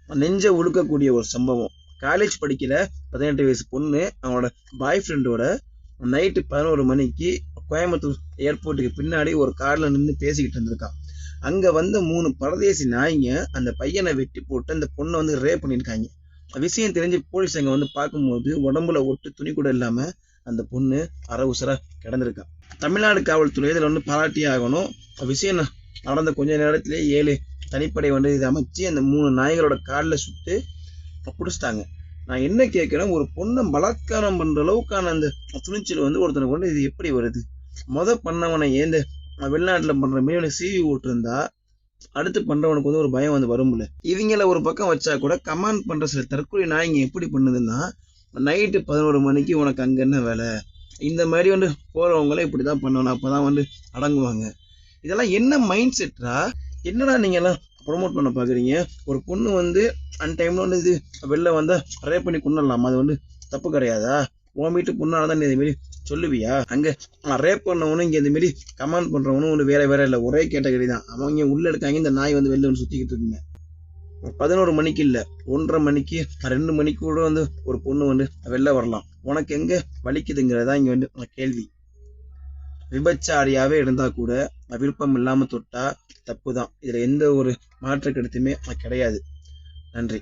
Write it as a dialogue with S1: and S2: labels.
S1: நெஞ்ச உழுக்கக்கூடிய ஒரு சம்பவம். காலேஜ் படிக்கிற 18 வயசு பொண்ணு அவனோட பாய் ஃப்ரெண்டோட நைட்டு 11 மணிக்கு கோயம்புத்தூர் ஏர்போர்ட்டுக்கு பின்னாடி ஒரு கார்ல நின்று பேசிக்கிட்டு இருந்திருக்கான். அங்க வந்த 3 பரதேசி நாய்ங்க அந்த பையனை வெட்டி போட்டு அந்த பொண்ணை வந்து ரேப் பண்ணியிருக்காங்க. விஷயம் தெரிஞ்சு போலீஸ் அங்க வந்து பார்க்கும்போது உடம்புல ஒட்டு துணி கூட இல்லாம அந்த பொண்ணு அரை உசரா கிடந்திருக்கா. தமிழ்நாடு காவல்துறை இதில் வந்து பாராட்டியே ஆகணும். விஷயம் நடந்த கொஞ்ச நேரத்திலேயே 7 தனிப்படை வந்து இதை அமைச்சு அந்த 3 நாய்களோட காலில் சுட்டு பிடிச்சிட்டாங்க. நான் என்ன கேட்கிறேன், ஒரு பொண்ணை பலாத்காரம் பண்ற அளவுக்கான அந்த துணிச்சல் வந்து ஒருத்தனை கொண்டு இது எப்படி வருது? பண்ணவனை ஏந்த வெளிநாட்டுல பண்ற மீனை சீவி விட்டுருந்தா அடுத்து பண்றவனுக்கு வந்து ஒரு பயம் வந்து வரும்ல. இவங்கள ஒரு பக்கம் வச்சா கூட கமாண்ட் பண்ற சில தற்கொலை நாய்ங்க எப்படி பண்ணுதுன்னா, நைட்டு 11 மணிக்கு உனக்கு அங்க என்ன வேலை, இந்த மாதிரி வந்து போறவங்கள இப்படிதான் பண்ணணும், அப்பதான் வந்து அடங்குவாங்க. இதெல்லாம் என்ன மைண்ட் செட்டா? என்னடா நீங்க எல்லாம் ப்ரொமோட் பண்ண பாக்குறீங்க? ஒரு பொண்ணு வந்து அன் டைம்ல வந்து இது வெளில வந்தா ரேப் பண்ணி கொண்டுடலாமா? அது வந்து தப்பு கிடையாதா? உன் வீட்டு பொண்ணாலதான் நீ இது மாதிரி சொல்லுவியா? அங்க ரேப் பண்ணவனும் இங்க இந்த மாதிரி கமெண்ட் பண்றவனும் ஒன்று வேற வேற இல்லை, ஒரே கேட்டகரி தான். அவங்க உள்ள இருக்காங்க, இந்த நாய் வந்து வெளில வந்து சுத்திக்கிட்டு இருக்குங்க. 11 மணிக்கு இல்ல, 1:30 மணிக்கு 2 மணிக்கு கூட வந்து ஒரு பொண்ணு வந்து வெளில வரலாம். உனக்கு எங்க வலிக்குதுங்கிறதா இங்க வந்து கேள்வி. விபச்சாரியாவே இருந்தா கூட விருப்பம் இல்லாம தொட்டா தப்புதான். இதுல எந்த ஒரு மாற்று கருத்துமே கிடையாது. நன்றி.